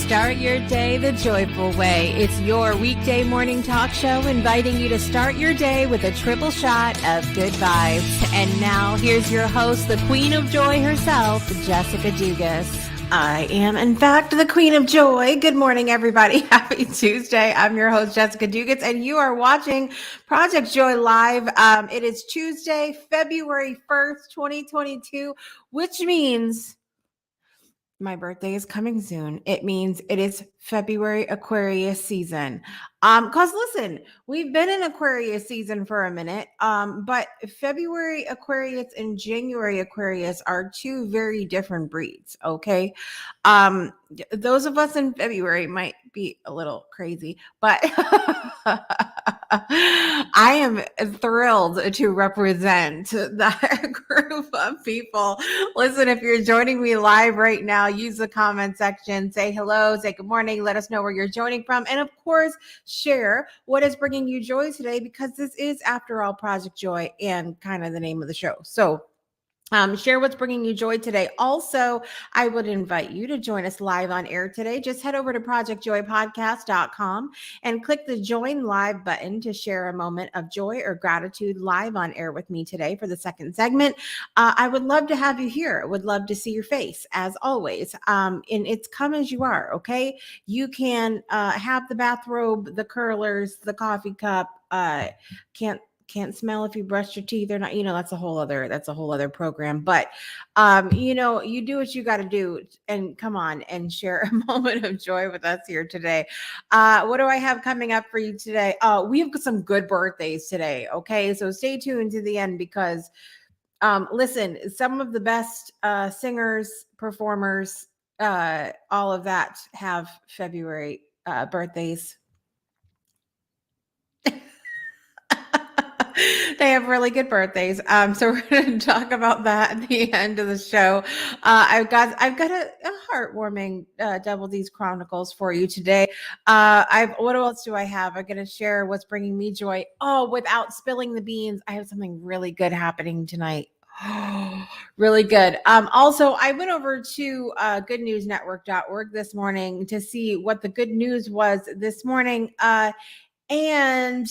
Start your day the joyful way. It's your weekday morning talk show inviting you to start your day with a triple shot of good vibes. And now here's your host, the Queen of Joy herself, Jessica Dugas. I am, in fact, the Queen of Joy. Good morning, everybody. Happy Tuesday. I'm your host, Jessica Dugas, and you are watching Project Joy Live. It is Tuesday, February 1st, 2022, which means my birthday is coming soon. It means it is February Aquarius season. Cause listen, we've been in Aquarius season for a minute. But February Aquarius and January Aquarius are two very different breeds. Okay. Those of us in February might be a little crazy, but I am thrilled to represent that group of people. Listen, if you're joining me live right now, use the comment section, say hello, say good morning, let us know where you're joining from, and of course, share what is bringing you joy today, because this is, after all, Project Joy and kind of the name of the show. So share what's bringing you joy today. Also, I would invite you to join us live on air today. Just head over to projectjoypodcast.com and click the join live button to share a moment of joy or gratitude live on air with me today for the second segment. I would love to have you here. I would love to see your face, as always. And it's come as you are, okay? You can have the bathrobe, the curlers, the coffee cup, can't smell if you brush your teeth or not. That's a whole other program. But you do what you got to do, and come on and share a moment of joy with us here today. What do I have coming up for you today? We have some good birthdays today. Okay, so stay tuned to the end, because listen, some of the best singers, performers, all of that have February birthdays. They have really good birthdays. So we're going to talk about that at the end of the show. I've got a heartwarming Double D's Chronicles for you today. What else do I have? I'm going to share what's bringing me joy. Oh, without spilling the beans, I have something really good happening tonight. Really good. Also, I went over to goodnewsnetwork.org this morning to see what the good news was this morning. And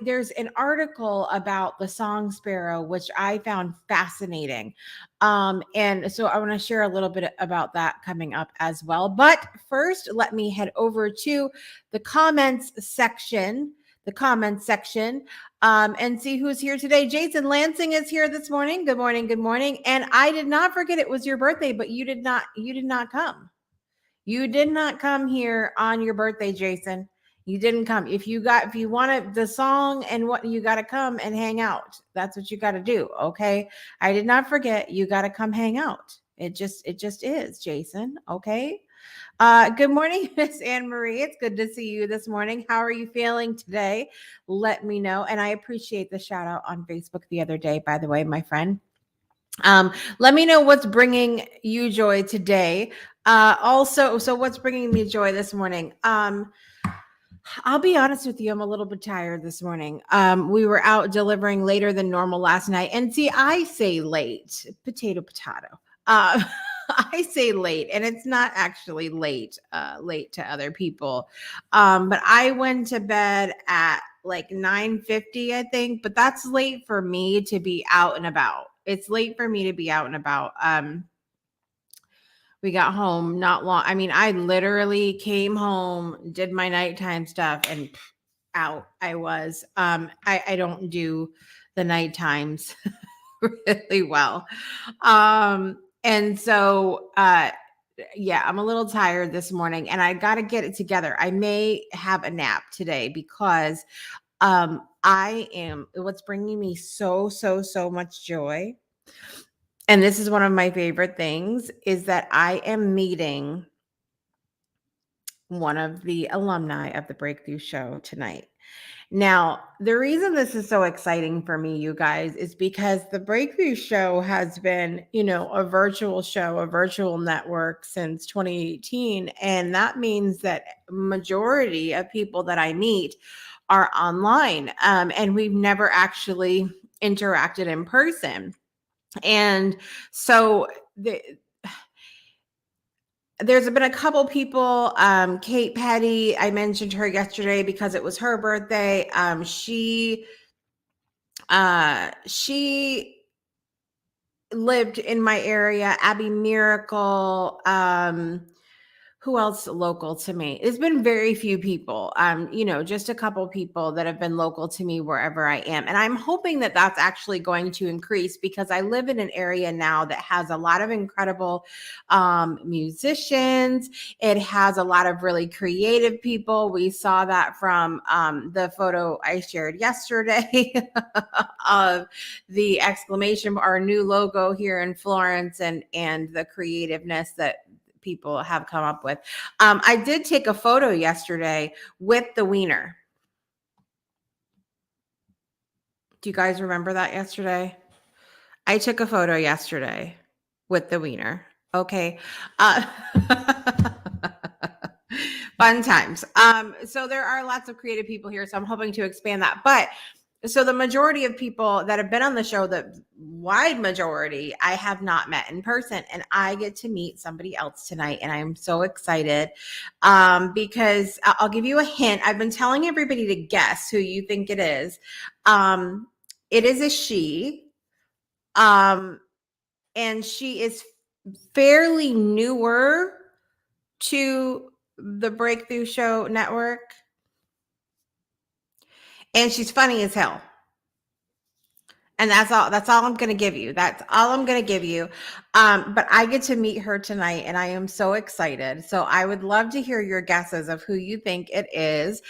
there's an article about the song sparrow, which I found fascinating. And so I want to share a little bit about that coming up as well. But first, let me head over to the comments section, and see who's here today. Jason Lansing is here this morning. Good morning. Good morning. And I did not forget it was your birthday, but you did not come. You did not come here on your birthday, Jason. You didn't come. If you wanted the song and what, you got to come and hang out. That's what you got to do. Okay. I did not forget. You got to come hang out. It just is, Jason. Okay. Good morning, Miss Anne Marie. It's good to see you this morning. How are you feeling today? Let me know. And I appreciate the shout out on Facebook the other day, by the way, my friend. Let me know what's bringing you joy today. So what's bringing me joy this morning? I'll be honest with you. I'm a little bit tired this morning. We were out delivering later than normal last night. And see, I say late, potato. I say late, and it's not actually late to other people. But I went to bed at like 9:50, I think, but that's late for me to be out and about. It's late for me to be out and about. We got home not long. I mean, I literally came home, did my nighttime stuff, and out I was. I don't do the night times really well. And so yeah, I'm a little tired this morning, and I got to get it together. I may have a nap today, because what's bringing me so much joy, and this is one of my favorite things, is that I am meeting one of the alumni of the Breakthrough Show tonight. Now, the reason this is so exciting for me, you guys, is because the Breakthrough Show has been, a virtual show, a virtual network since 2018. And that means that majority of people that I meet are online, and we've never actually interacted in person. And so there's been a couple people, Kate Petty, I mentioned her yesterday because it was her birthday. She lived in my area. Abby Miracle, who else local to me? It's been very few people, just a couple people that have been local to me wherever I am. And I'm hoping that that's actually going to increase because I live in an area now that has a lot of incredible musicians. It has a lot of really creative people. We saw that from the photo I shared yesterday of the exclamation, our new logo here in Florence, and the creativeness that people have come up with. I did take a photo yesterday with the wiener. Do you guys remember that yesterday? I took a photo yesterday with the wiener. Okay. Uh, fun times. So there are lots of creative people here, so I'm hoping to expand that. But so the majority of people that have been on the show, the wide majority, I have not met in person, and I get to meet somebody else tonight, and I am so excited because I'll give you a hint. I've been telling everybody to guess who you think it is. It is a she, and she is fairly newer to the Breakthrough Show Network, and she's funny as hell. And that's all I'm going to give you. That's all I'm going to give you. But I get to meet her tonight, and I am so excited. So I would love to hear your guesses of who you think it is.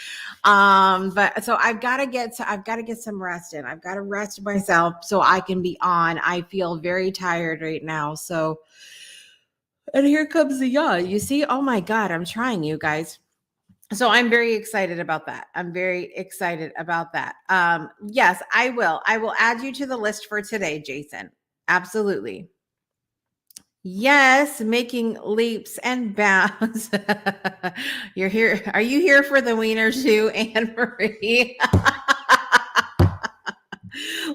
But so I've got to get some rest in. I've got to rest myself so I can be on. I feel very tired right now. So, and here comes the yawn. You see? Oh my God, I'm trying, you guys. So I'm very excited about that. I'm very excited about that. Yes, I will add you to the list for today, Jason. Absolutely. Yes, making leaps and bounds. You're here. Are you here for the wiener too, Anne Marie?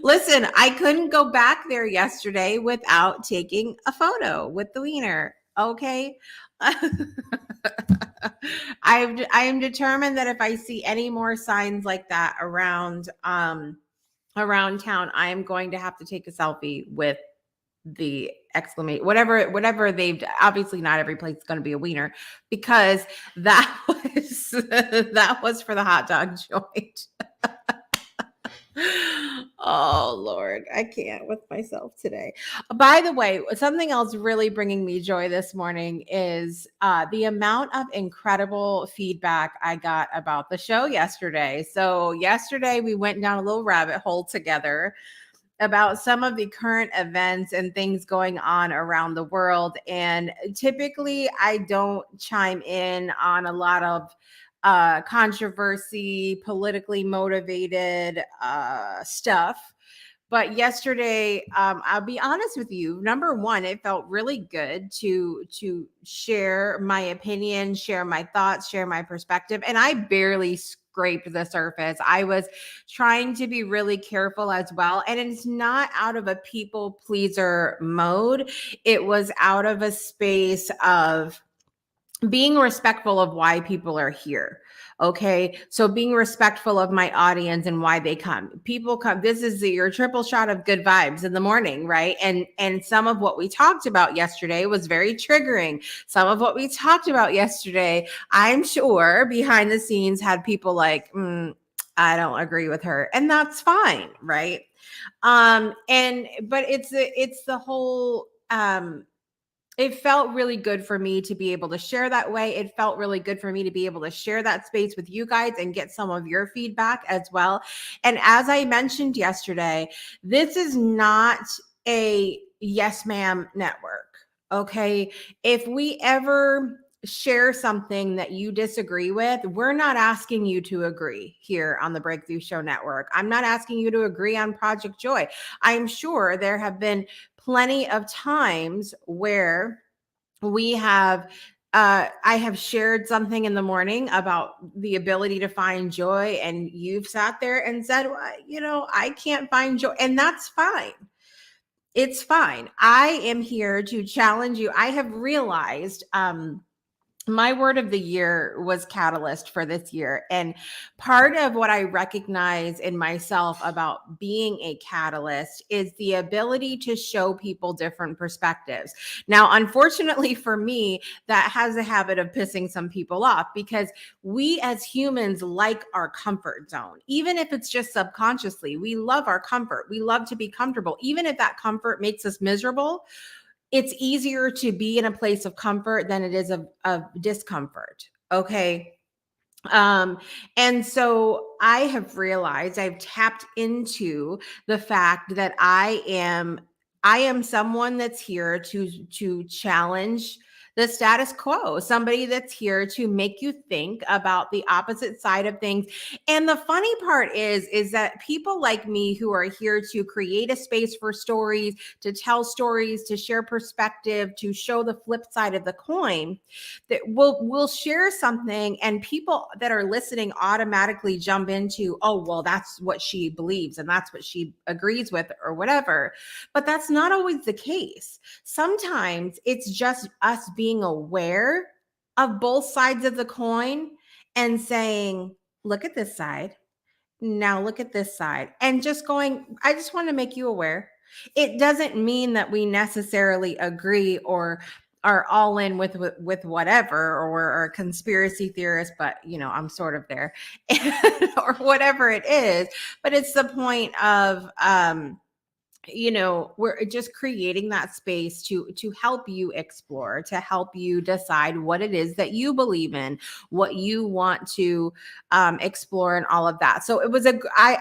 Listen, I couldn't go back there yesterday without taking a photo with the wiener. Okay. I am determined that if I see any more signs like that around town, I am going to have to take a selfie with the exclamation, whatever they've, obviously not every place is going to be a wiener, because that was that was for the hot dog joint. Oh Lord, I can't with myself today. By the way, something else really bringing me joy this morning is the amount of incredible feedback I got about the show yesterday. So yesterday we went down a little rabbit hole together about some of the current events and things going on around the world. And typically I don't chime in on a lot of controversy, politically motivated stuff. But yesterday, I'll be honest with you. Number one, it felt really good to share my opinion, share my thoughts, share my perspective. And I barely scraped the surface. I was trying to be really careful as well. And it's not out of a people pleaser mode. It was out of a space of being respectful of why people are here. Okay. So being respectful of my audience and why they come. People come, this is your triple shot of good vibes in the morning, right? And some of what we talked about yesterday was very triggering. Some of what we talked about yesterday, I'm sure behind the scenes had people like, I don't agree with her. And that's fine, right? But it's the whole it felt really good for me to be able to share that way. It felt really good for me to be able to share that space with you guys and get some of your feedback as well. And as I mentioned yesterday, this is not a yes ma'am network. Okay. If we ever share something that you disagree with, we're not asking you to agree here on the Breakthrough Show Network. I'm not asking you to agree on Project Joy. I'm sure there have been plenty of times where we have I have shared something in the morning about the ability to find joy, and you've sat there and said, well, I can't find joy, and that's fine. It's fine. I am here to challenge you. I have realized my word of the year was catalyst for this year. And part of what I recognize in myself about being a catalyst is the ability to show people different perspectives. Now, unfortunately for me, that has a habit of pissing some people off because we as humans like our comfort zone. Even if it's just subconsciously, we love our comfort. We love to be comfortable. Even if that comfort makes us miserable, it's easier to be in a place of comfort than it is of discomfort. Okay. Um, and so I have realized I've tapped into the fact that I am someone that's here to challenge the status quo, somebody that's here to make you think about the opposite side of things. And the funny part is that people like me who are here to create a space for stories, to tell stories, to share perspective, to show the flip side of the coin, that we'll share something and people that are listening automatically jump into, oh, well, that's what she believes and that's what she agrees with or whatever. But that's not always the case. Sometimes it's just us being aware of both sides of the coin and saying, look at this side. Now look at this side. And just going, I just want to make you aware. It doesn't mean that we necessarily agree or are all in with whatever, or are conspiracy theorists, but I'm sort of there or whatever it is. But it's the point of we're just creating that space to help you explore, to help you decide what it is that you believe in, what you want to explore, and all of that. So it was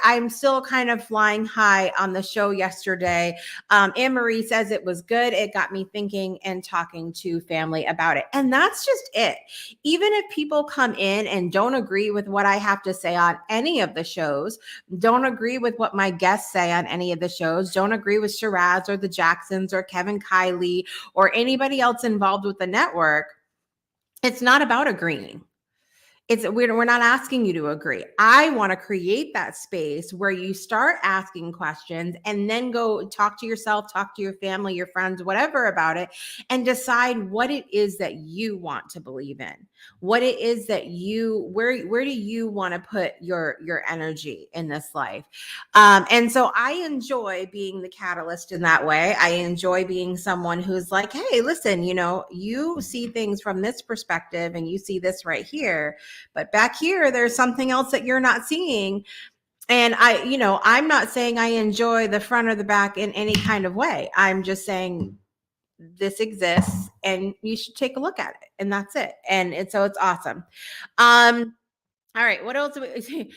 I'm still kind of flying high on the show yesterday. Anne Marie says it was good. It got me thinking and talking to family about it. And that's just it. Even if people come in and don't agree with what I have to say on any of the shows, don't agree with what my guests say on any of the shows, don't agree with Shiraz or the Jacksons or Kevin Kiley or anybody else involved with the network, it's not about agreeing. We're not asking you to agree. I want to create that space where you start asking questions and then go talk to yourself, talk to your family, your friends, whatever about it, and decide what it is that you want to believe in. What it is that where do you want to put your energy in this life? And so I enjoy being the catalyst in that way. I enjoy being someone who's like, hey, listen, you see things from this perspective and you see this right here. But back here, there's something else that you're not seeing. And I'm not saying I enjoy the front or the back in any kind of way. I'm just saying this exists and you should take a look at it. And that's it. So it's awesome. All right. What else?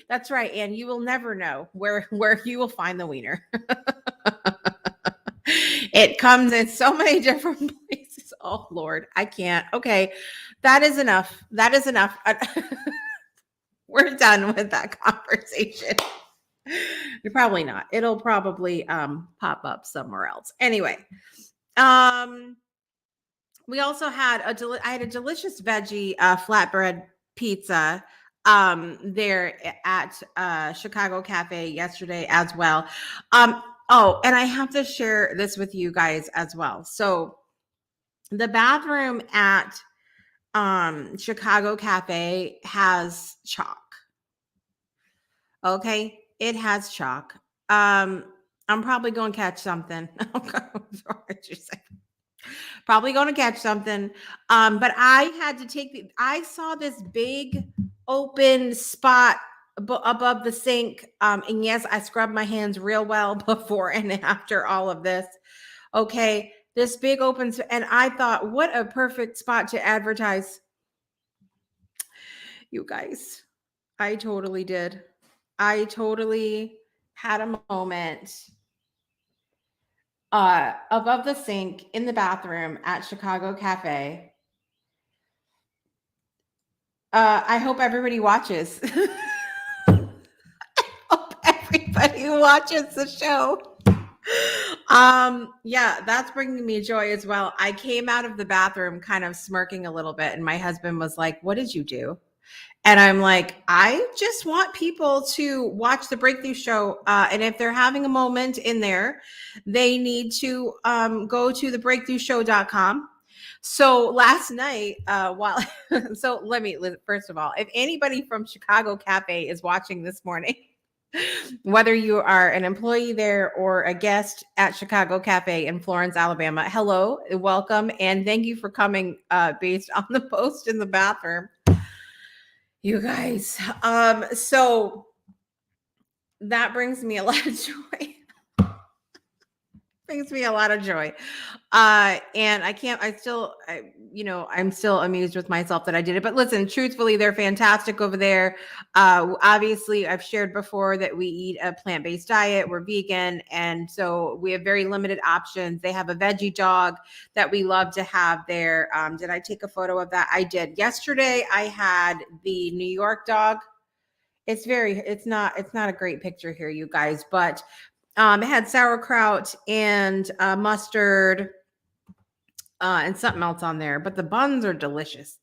That's right. And you will never know where you will find the wiener. It comes in so many different places. Oh, Lord, I can't. Okay. That is enough. We're done with that conversation. You're probably not. It'll probably pop up somewhere else. Anyway, we also had I had a delicious veggie flatbread pizza there at Chicago Cafe yesterday as well. Oh, and I have to share this with you guys as well. So the bathroom at Chicago Cafe has chalk. Okay, it has chalk. I'm probably going to catch something. Probably going to catch something. But I had to I saw this big open spot above the sink. And yes, I scrubbed my hands real well before and after all of this. Okay, this big open, and I thought, what a perfect spot to advertise. You guys, I totally did. I totally had a moment above the sink in the bathroom at Chicago Cafe. I hope everybody watches. Hope everybody watches the show. Yeah, that's bringing me joy as well. I came out of the bathroom kind of smirking a little bit, and my husband was like, "What did you do?" And I'm like, I just want people to watch the Breakthrough Show. And if they're having a moment in there, they need to go to thebreakthroughshow.com So last night, first of all, if anybody from Chicago Cafe is watching this morning, whether you are an employee there or a guest at Chicago Cafe in Florence, Alabama, hello, welcome, and thank you for coming based on the post in the bathroom. You guys, so that brings me a lot of joy. Brings me a lot of joy. And I'm still amused with myself that I did it. But listen, truthfully, they're fantastic over there. Obviously, I've shared before that we eat a plant-based diet. We're vegan. And so we have very limited options. They have a veggie dog that we love to have there. Did I take a photo of that? I did. Yesterday, I had the New York dog. It's not a great picture here, you guys, but it had sauerkraut and mustard and something else on there, but the buns are delicious.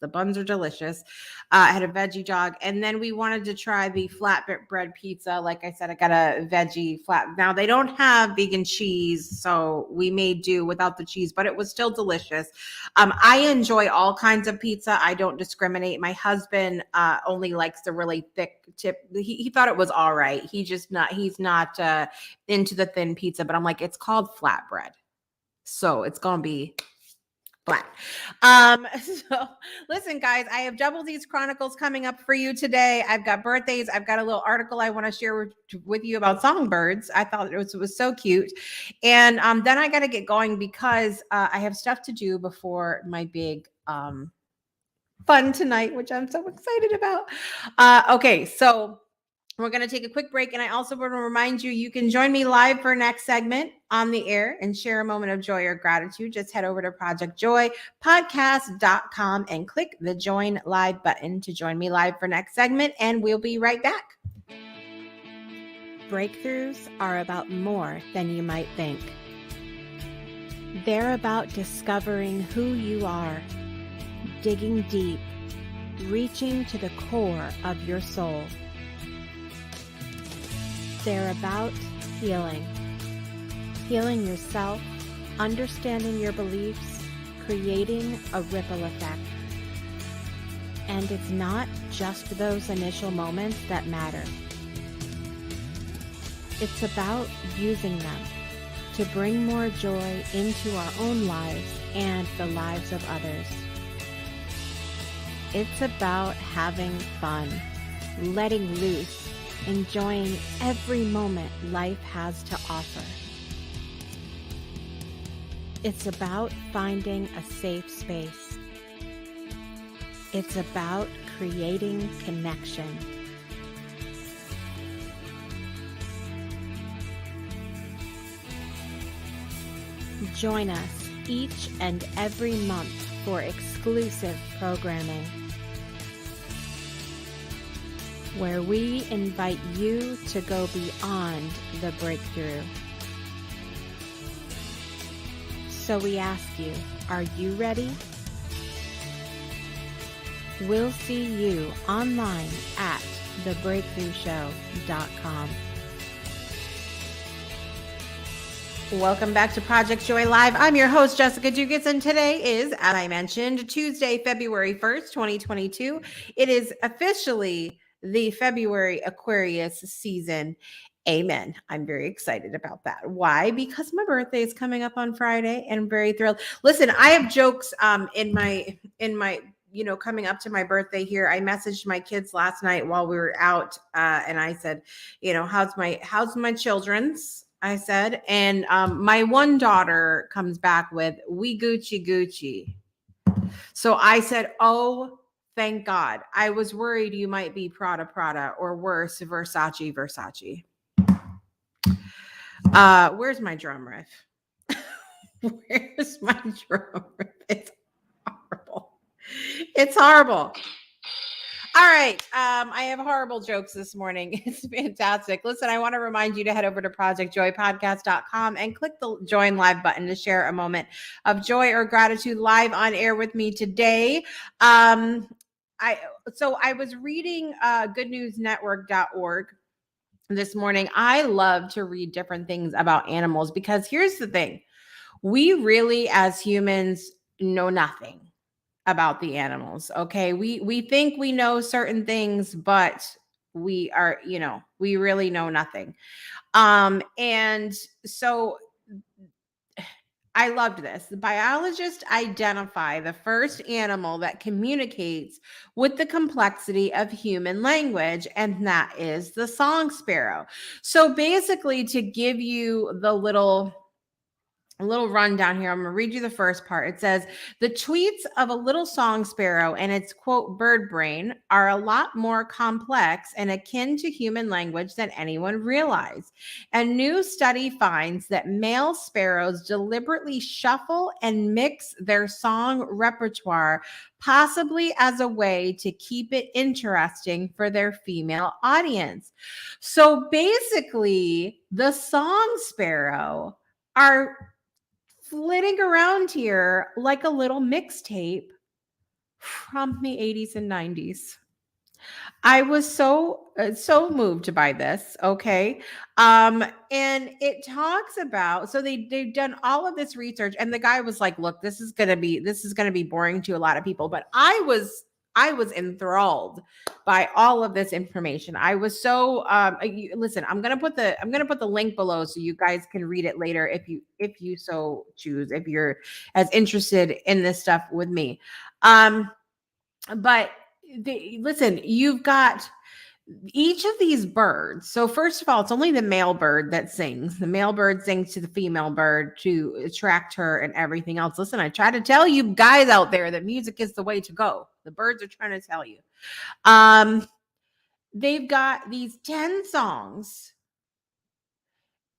I had a veggie dog, and then we wanted to try the flatbread pizza. Like I said, I got a veggie flat. Now they don't have vegan cheese, so we made do without the cheese, but it was still delicious. I enjoy all kinds of pizza. I don't discriminate. My husband only likes the really thick tip. He thought it was all right. He's not into the thin pizza, but I'm like, it's called flatbread, so it's gonna be flat. So listen, guys, I have Double D's Chronicles coming up for you today. I've got birthdays. I've got a little article I want to share with you about songbirds. I thought it was so cute. And then I got to get going because I have stuff to do before my big fun tonight, which I'm so excited about. Okay, so we're going to take a quick break. And I also want to remind you, you can join me live for next segment on the air and share a moment of joy or gratitude. Just head over to projectjoypodcast.com and click the join live button to join me live for next segment. And we'll be right back. Breakthroughs are about more than you might think. They're about discovering who you are, digging deep, reaching to the core of your soul. They're about healing yourself, understanding your beliefs, creating a ripple effect. And it's not just those initial moments that matter. It's about using them to bring more joy into our own lives and the lives of others. It's about having fun, letting loose, enjoying every moment life has to offer. It's about finding a safe space. It's about creating connection. Join us each and every month for exclusive programming, where we invite you to go beyond the breakthrough. So we ask you, are you ready? We'll see you online at thebreakthroughshow.com. Welcome back to Project Joy Live. I'm your host, Jessica Dugas, and today is, as I mentioned, Tuesday, February 1st, 2022. It is officially the February Aquarius season. Amen. I'm very excited about that. Why? Because my birthday is coming up on Friday and I'm very thrilled. Listen, I have jokes in my coming up to my birthday here. I messaged my kids last night while we were out and I said, how's my children's? I said, and my one daughter comes back with, we Gucci Gucci. So I said, oh, thank God. I was worried you might be Prada Prada or worse, Versace Versace. Where's my drum riff? Where's my drum riff? It's horrible. It's horrible. All right. I have horrible jokes this morning. It's fantastic. Listen, I want to remind you to head over to projectjoypodcast.com and click the join live button to share a moment of joy or gratitude live on air with me today. I was reading goodnewsnetwork.org this morning. I love to read different things about animals because here's the thing. We really, as humans, know nothing about the animals. Okay. We think we know certain things, but we are, we really know nothing. And so I loved this. The biologists identify the first animal that communicates with the complexity of human language, and that is the song sparrow. So basically, to give you the little rundown here. I'm going to read you the first part. It says the tweets of a little song sparrow and its quote bird brain are a lot more complex and akin to human language than anyone realized. A new study finds that male sparrows deliberately shuffle and mix their song repertoire, possibly as a way to keep it interesting for their female audience. So basically, the song sparrow are flitting around here like a little mixtape from the 80s and 90s. I was so moved by this, okay? And it talks about, so they've done all of this research, and the guy was like, look, this is gonna be boring to a lot of people, but I was enthralled by all of this information. I was so listen, I'm gonna put the link below so you guys can read it later if you so choose, if you're as interested in this stuff with me. But listen, you've got each of these birds. So first of all, it's only the male bird that sings. The male bird sings to the female bird to attract her and everything else. Listen, I try to tell you guys out there that music is the way to go. The birds are trying to tell you. They've got these 10 songs,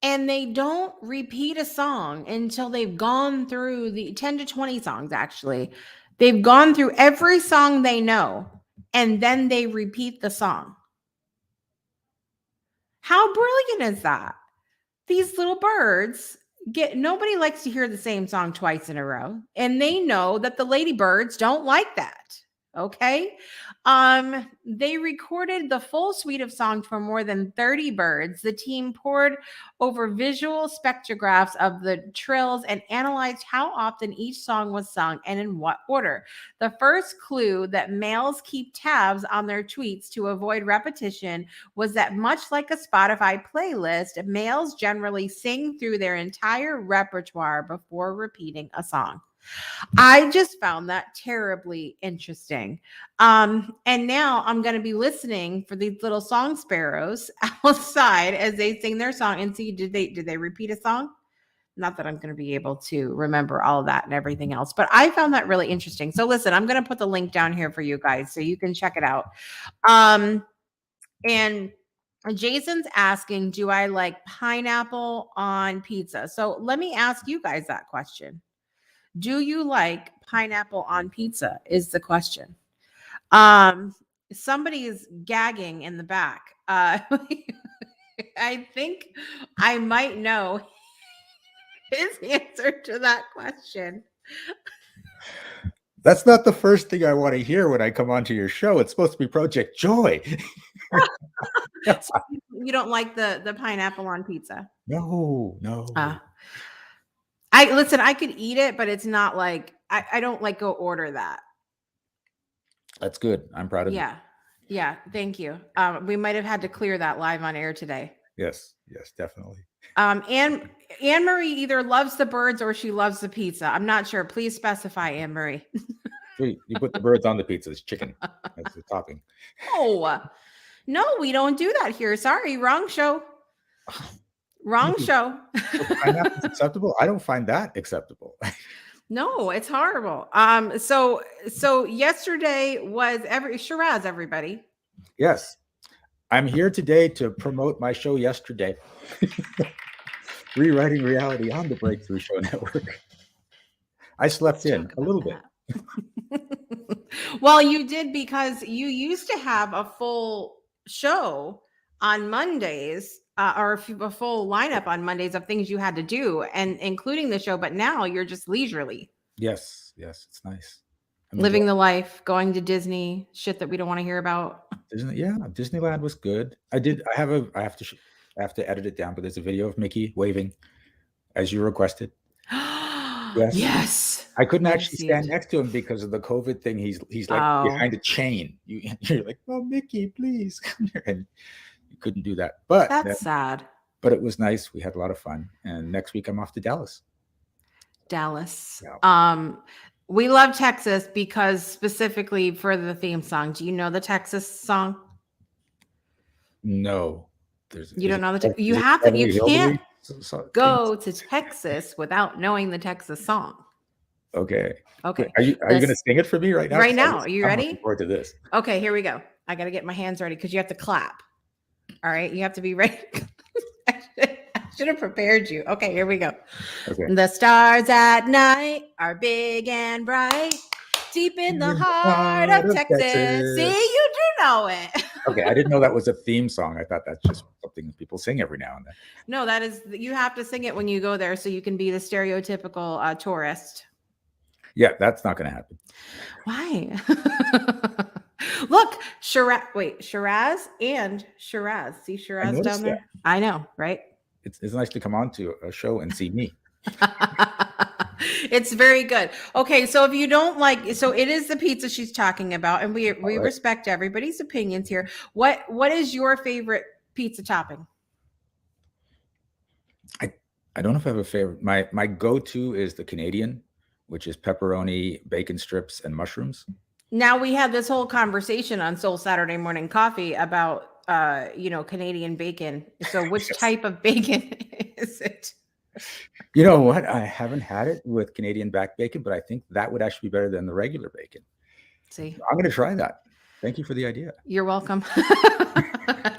and they don't repeat a song until they've gone through the 10 to 20 songs, actually. They've gone through every song they know, and then they repeat the song. How brilliant is that? These little birds nobody likes to hear the same song twice in a row, and they know that the ladybirds don't like that. Okay. They recorded the full suite of songs for more than 30 birds. The team pored over visual spectrographs of the trills and analyzed how often each song was sung and in what order. The first clue that males keep tabs on their tweets to avoid repetition was that, much like a Spotify playlist, males generally sing through their entire repertoire before repeating a song. I just found that terribly interesting. And now I'm going to be listening for these little song sparrows outside as they sing their song and see, did they repeat a song? Not that I'm going to be able to remember all of that and everything else, but I found that really interesting. So listen, I'm going to put the link down here for you guys so you can check it out. And Jason's asking, do I like pineapple on pizza? So let me ask you guys that question. Do you like pineapple on pizza? Is the question. Somebody is gagging in the back. I think I might know his answer to that question. That's not the first thing I want to hear when I come onto your show. It's supposed to be Project Joy. So you don't like the pineapple on pizza? No. I could eat it, but it's not like I don't like go order that. That's good. I'm proud of you. Yeah. Thank you. We might have had to clear that live on air today. Yes, definitely. And Anne Marie either loves the birds or she loves the pizza. I'm not sure. Please specify, Anne Marie. You put the birds on the pizza. It's chicken. That's the topping. Oh, no, we don't do that here. Sorry, wrong show. Wrong show. Pineapple's acceptable? I don't find that acceptable. No, it's horrible. So yesterday was Shiraz, everybody. Yes. I'm here today to promote my show yesterday. Rewriting Reality on the Breakthrough Show Network. I slept in a little bit. Well, you did, because you used to have a full show on Mondays, or a full lineup on Mondays of things you had to do, and including the show, but now you're just leisurely. Yes, it's nice. Living the life, going to Disney, shit that we don't want to hear about. Disneyland was good. I have to edit it down, but there's a video of Mickey waving as you requested. Yes. Yes. I couldn't Let me actually see stand it. next to him because of the COVID thing. He's like Oh, behind a chain. You're like, oh, Mickey, please come here. And you couldn't do that. But that's sad. it was nice. We had a lot of fun. And next week I'm off to Dallas. Dallas. Yeah. We love Texas because specifically for the theme song. Do you know the Texas song? No. You Is don't it, know you is it have to, you Beverly can't Hillbilly theme? go to Texas without knowing the Texas song. Okay. Wait, Okay. are you going to sing it for me right now? Right now. Are you I'm looking ready? forward to this. Okay, here we go. I got to get my hands ready because you have to clap. All right. You have to be ready. I should have prepared you. Okay, here we go. Okay. The stars at night are big and bright, deep in the heart of Texas. See, you do know it. Okay, I didn't know that was a theme song. I thought that's just something people sing every now and then. No, that is, you have to sing it when you go there so you can be the stereotypical tourist. Yeah, that's not going to happen. Why? Look, Shiraz and Shiraz. See Shiraz down there? That. I know, right? It's nice to come on to a show and see me. It's very good. Okay, so if you don't like, so it is the pizza she's talking about, and we right. respect everybody's opinions here. What is your favorite pizza topping? I don't know if I have a favorite. My go-to is the Canadian, which is pepperoni, bacon strips, and mushrooms. Now we had this whole conversation on Soul Saturday Morning Coffee about Canadian bacon. So which yes. type of bacon is it? You know what? I haven't had it with Canadian back bacon, but I think that would actually be better than the regular bacon. See, I'm going to try that. Thank you for the idea. You're welcome.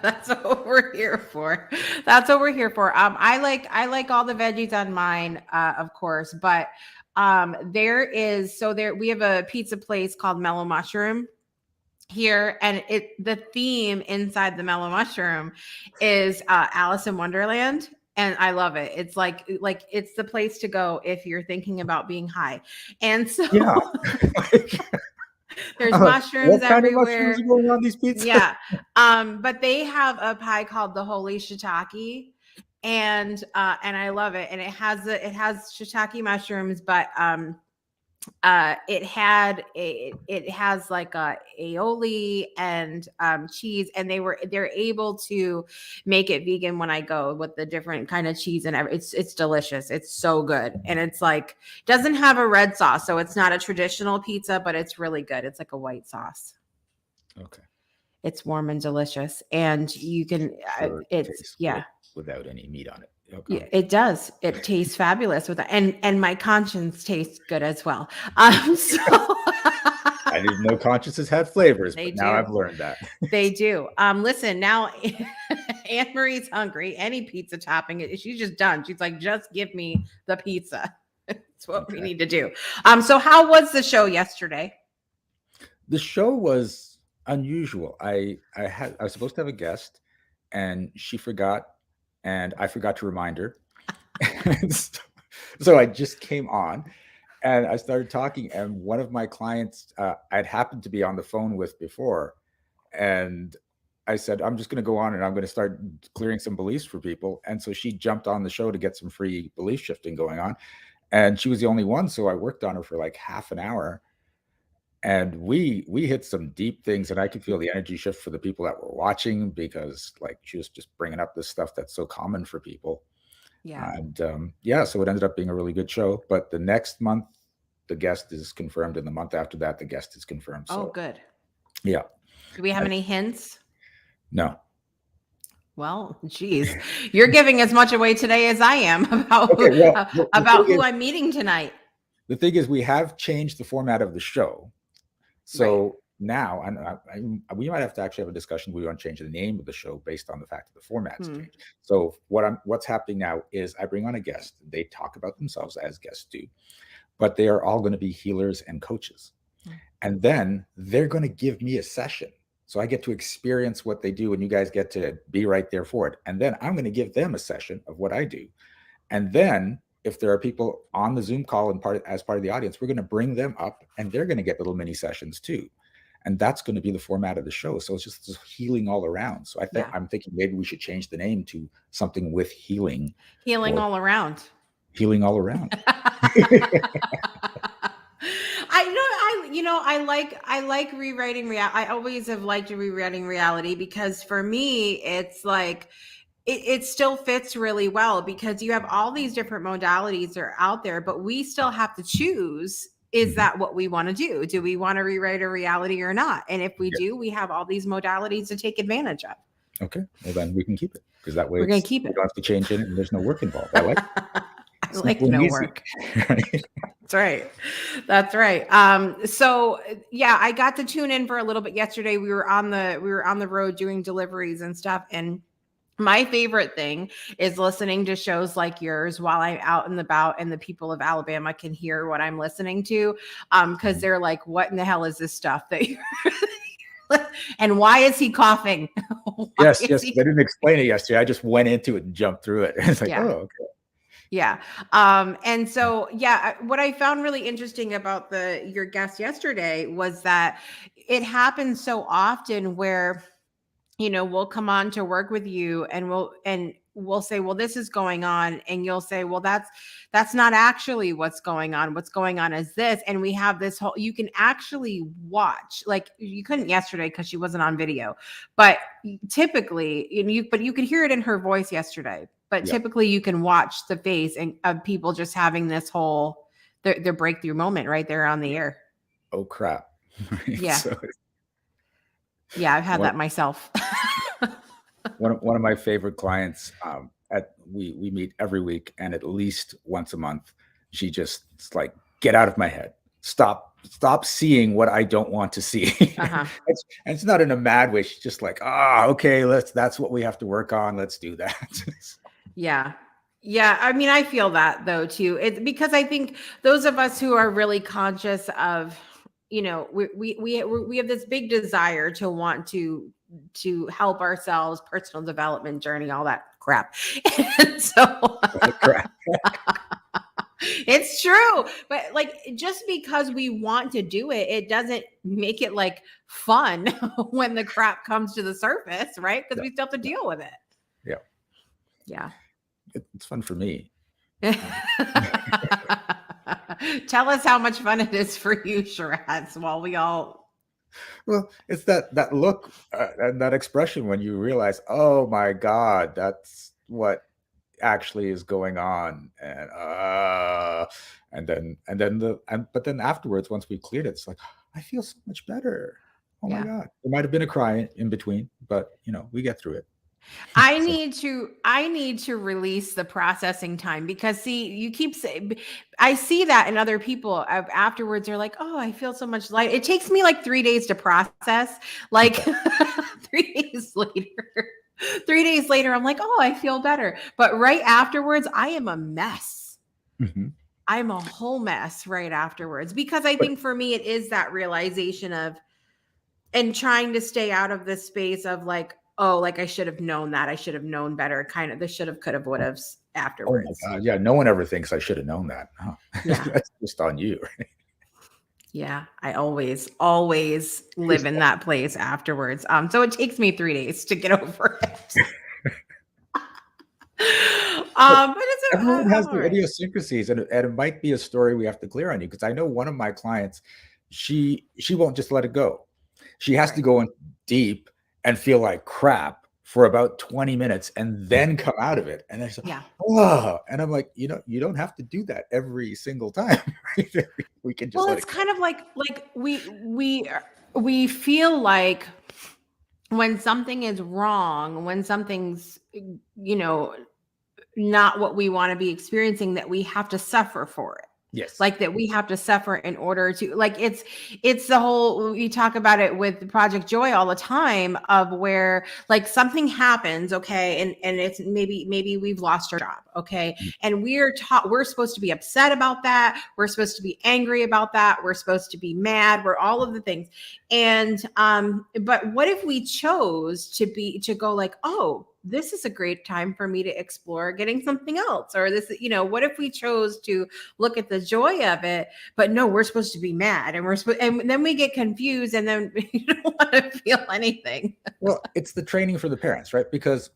That's what we're here for. That's what we're here for. I like all the veggies on mine, of course, but we have a pizza place called Mellow Mushroom here, and the theme inside the Mellow Mushroom is Alice in Wonderland. And I love it. It's like it's the place to go if you're thinking about being high. And so yeah. There's mushrooms what kind everywhere. Of mushrooms are going on these pizzas? Yeah. But they have a pie called the Holy Shiitake, and I love it. And it has shiitake mushrooms, but it has like a aioli and cheese, and they're able to make it vegan when I go with the different kind of cheese and it's delicious. It's so good. And it's like, doesn't have a red sauce, so it's not a traditional pizza, but it's really good. It's like a white sauce. Okay. It's warm and delicious, and you can it's yeah, without any meat on it. Okay. Yeah, it does. It tastes fabulous with that, and my conscience tastes good as well. So I didn't know consciences had flavors, but now I've learned that. They do. Listen, now Anne Marie's hungry. Any pizza topping, she's just done. She's like, just give me the pizza. That's what we need to do. So how was the show yesterday? The show was unusual. I was supposed to have a guest, and she forgot. And I forgot to remind her. So I just came on and I started talking. And one of my clients I'd happened to be on the phone with before. And I said, I'm just going to go on and I'm going to start clearing some beliefs for people. And so she jumped on the show to get some free belief shifting going on. And she was the only one. So I worked on her for like half an hour. And we hit some deep things, and I could feel the energy shift for the people that were watching, because like she was just bringing up this stuff that's so common for people. Yeah. And so it ended up being a really good show. But the next month, the guest is confirmed, and the month after that, the guest is confirmed. So, good. Yeah. Do we have any hints? No. Well, geez, you're giving as much away today as I am about who I'm meeting tonight. The thing is, we have changed the format of the show. So now, and we might have to actually have a discussion. We want to change the name of the show based on the fact that the format's changed. So what's happening now is I bring on a guest. They talk about themselves as guests do, but they are all going to be healers and coaches. And then they're going to give me a session. So I get to experience what they do, and you guys get to be right there for it. And then I'm going to give them a session of what I do. And then if there are people on the Zoom call and as part of the audience, we're going to bring them up, and they're going to get little mini sessions too. And that's going to be the format of the show. So it's just healing all around. So I'm thinking maybe we should change the name to something with healing. Healing all around. Healing all around. I like rewriting reality. I always have liked rewriting reality because for me, it's like it still fits really well because you have all these different modalities that are out there, but we still have to choose. Is that what we want to do? Do we want to rewrite a reality or not? And if we do, we have all these modalities to take advantage of. Okay, well then we can keep it because that way we're going to keep we it. don't have to change it and there's no work involved. I like I like no work. That's right. That's right. So yeah, I got to tune in for a little bit yesterday. We were on the road doing deliveries and stuff. And my favorite thing is listening to shows like yours while I'm out and about and the people of Alabama can hear what I'm listening to. Because they're like, what in the hell is this stuff that you're and why is he coughing? Yes. They didn't explain it yesterday. I just went into it and jumped through it. It's like, oh, okay. Yeah. And so, what I found really interesting about your guest yesterday was that it happens so often where, we'll come on to work with you and we'll say, well, this is going on. And you'll say, well, that's not actually what's going on. What's going on is this. And we have this whole, you can actually watch, like you couldn't yesterday because she wasn't on video, but typically but you could hear it in her voice yesterday. But typically you can watch the face of people just having this whole, their breakthrough moment right there on the air. Oh, crap. Yeah. I've had that myself. one of my favorite clients, we meet every week and at least once a month, she just like, get out of my head. Stop seeing what I don't want to see. And it's not in a mad way. She's just like, okay, that's what we have to work on. Let's do that. Yeah. I mean, I feel that though too. It's because I think those of us who are really conscious of, we have this big desire to want to help ourselves, personal development journey, all that crap. And so it's true. But like, just because we want to do it, it doesn't make it like fun when the crap comes to the surface, right? Because we still have to deal with it. Yeah. It's fun for me. Tell us how much fun it is for you, Shiraz, while we all. Well, it's that look and that expression when you realize, oh my God, that's what actually is going on, but then afterwards, once we cleared it, it's like, I feel so much better. Oh my God, there might have been a cry in between, but we get through it. I need to release the processing time because see, you keep saying, I see that in other people afterwards. They're like, oh, I feel so much light. It takes me like 3 days to process. Like 3 days later, 3 days later, I'm like, oh, I feel better. But right afterwards, I am a mess. I'm a whole mess right afterwards because I think for me, it is that realization of, and trying to stay out of this space of like, oh, like I should have known that. I should have known better. Kind of the should have, could have, would have afterwards. Oh my God. Yeah. No one ever thinks I should have known that. Huh? Yeah. That's just on you. Right? Yeah. I always live in that place afterwards. So it takes me 3 days to get over it. But everyone has their idiosyncrasies, and it might be a story we have to clear on you. Because I know one of my clients, she won't just let it go. She has to go in deep and feel like crap for about 20 minutes and then come out of it. And they're like, oh, and I'm like, you don't have to do that every single time. Right? We can just, it's kind of like we feel like when something is wrong, when something's, not what we want to be experiencing, that we have to suffer for it. Yes. Like that we have to suffer in order to, like, it's the whole, we talk about it with Project Joy all the time of where like something happens. Okay. And it's maybe we've lost our job. Okay. And we're supposed to be upset about that. We're supposed to be angry about that. We're supposed to be mad. We're all of the things. And, but what if we chose to go like, oh, this is a great time for me to explore getting something else, or this, what if we chose to look at the joy of it, but no, we're supposed to be mad and then we get confused and then we don't want to feel anything. Well, it's the training for the parents, right? Because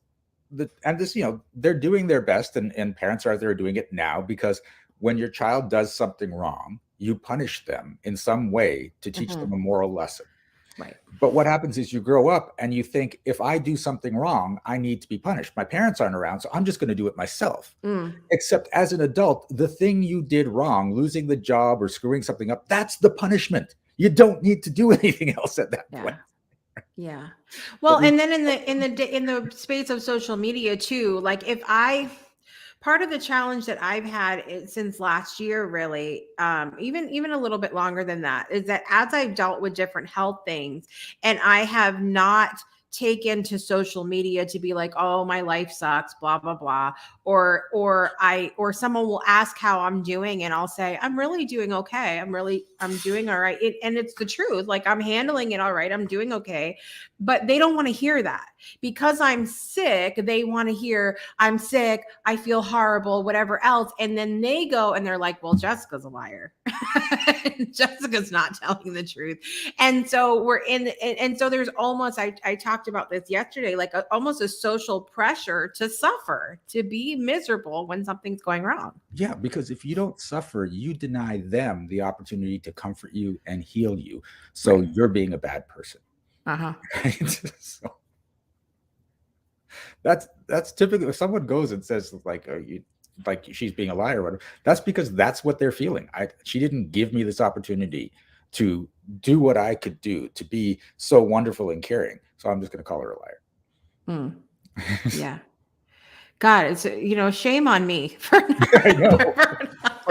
they're doing their best and parents are out there doing it now because when your child does something wrong, you punish them in some way to teach them a moral lesson. Right. But what happens is you grow up and you think, if I do something wrong, I need to be punished. My parents aren't around, so I'm just going to do it myself. Except as an adult, the thing you did wrong, losing the job or screwing something up, that's the punishment. You don't need to do anything else at that point. Yeah. Well, and then in the space of social media too, like part of the challenge that I've had since last year, really, even a little bit longer than that, is that as I've dealt with different health things, and I have not taken to social media to be like, oh, my life sucks, blah blah blah, or someone will ask how I'm doing, and I'll say I'm really doing okay, I'm doing all right, and it's the truth, like I'm handling it all right, I'm doing okay. But they don't want to hear that, because I'm sick. They want to hear I'm sick, I feel horrible, whatever else, and then they go and they're like, well, Jessica's a liar. Jessica's not telling the truth. And so so there's almost, I talked about this yesterday, like almost a social pressure to suffer, to be miserable when something's going wrong. Yeah, because if you don't suffer, you deny them the opportunity to comfort you and heal you. So you're being a bad person. Right? So that's typically, if someone goes and says like, like she's being a liar or whatever, that's because that's what they're feeling. She didn't give me this opportunity to do what I could do, to be so wonderful and caring. So I'm just going to call her a liar. Yeah. God, it's, shame on me for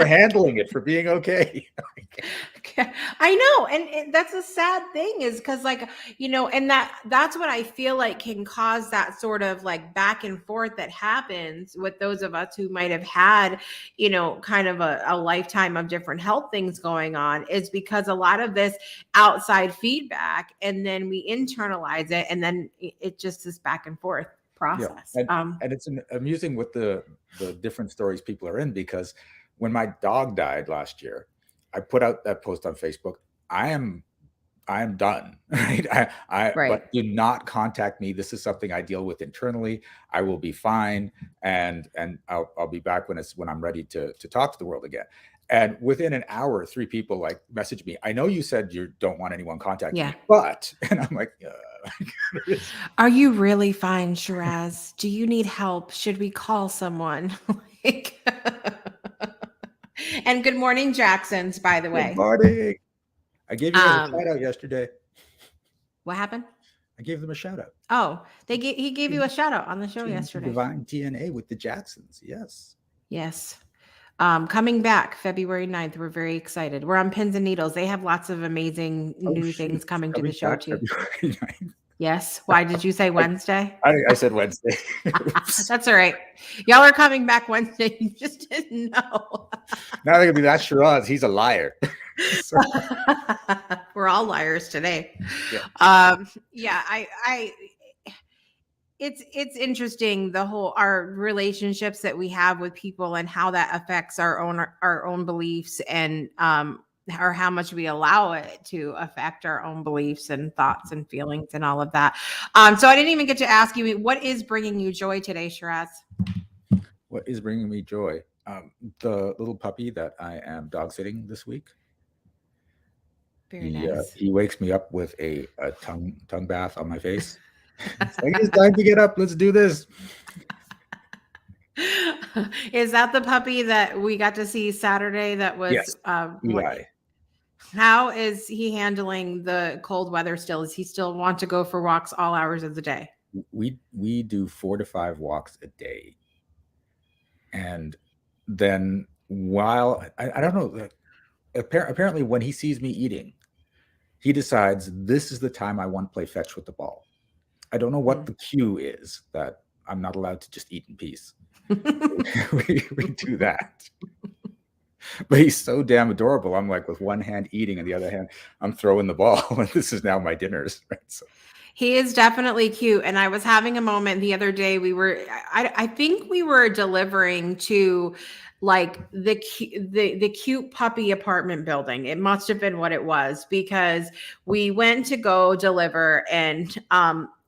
for handling it, for being okay. I know. And that's a sad thing, is because, like, and that's what I feel like can cause that sort of like back and forth that happens with those of us who might have had, kind of a lifetime of different health things going on, is because a lot of this outside feedback, and then we internalize it, and then it just is back and forth process. Yeah. And it's amusing with the different stories people are in, because when my dog died last year, I put out that post on Facebook. I am done, right? Right. But do not contact me. This is something I deal with internally. I will be fine, and I'll be back when I'm ready to talk to the world again. And within an hour, 3 people like messaged me. I know you said you don't want anyone contacting me, but, and I'm like, are you really fine, Shiraz? Do you need help? Should we call someone? And good morning, Jacksons, by the way. Good morning. I gave you guys a shout out yesterday. What happened? I gave them a shout out. Oh, he gave you a shout out on the show yesterday. Divine DNA with the Jacksons. Yes. Coming back February 9th. We're very excited. We're on pins and needles. They have lots of amazing new things coming to the show too. February 9th. Yes. Why did you say Wednesday? I said Wednesday. That's all right. Y'all are coming back Wednesday. You just didn't know. Now they're gonna be, that's Shiraz. He's a liar. We're all liars today. It's interesting, our relationships that we have with people, and how that affects our own beliefs, and or how much we allow it to affect our own beliefs and thoughts and feelings and all of that. So I didn't even get to ask you, what is bringing you joy today, Shiraz? What is bringing me joy? The little puppy that I am dog sitting this week. Very nice. He wakes me up with a tongue bath on my face. It's like, it's time to get up. Let's do this. Is that the puppy that we got to see Saturday? That was yes. How is he handling the cold weather still? Does he still want to go for walks all hours of the day? We do 4 to 5 walks a day. And then while I don't know, apparently when he sees me eating, he decides this is the time I want to play fetch with the ball. I don't know what the cue is that I'm not allowed to just eat in peace. we do that. But he's so damn adorable. I'm like, with one hand eating and the other hand I'm throwing the ball, and this is now my dinners, right? So he is definitely cute. And I was having a moment the other day. I think we were delivering to like the cute puppy apartment building. It must have been what it was, because we went to go deliver, and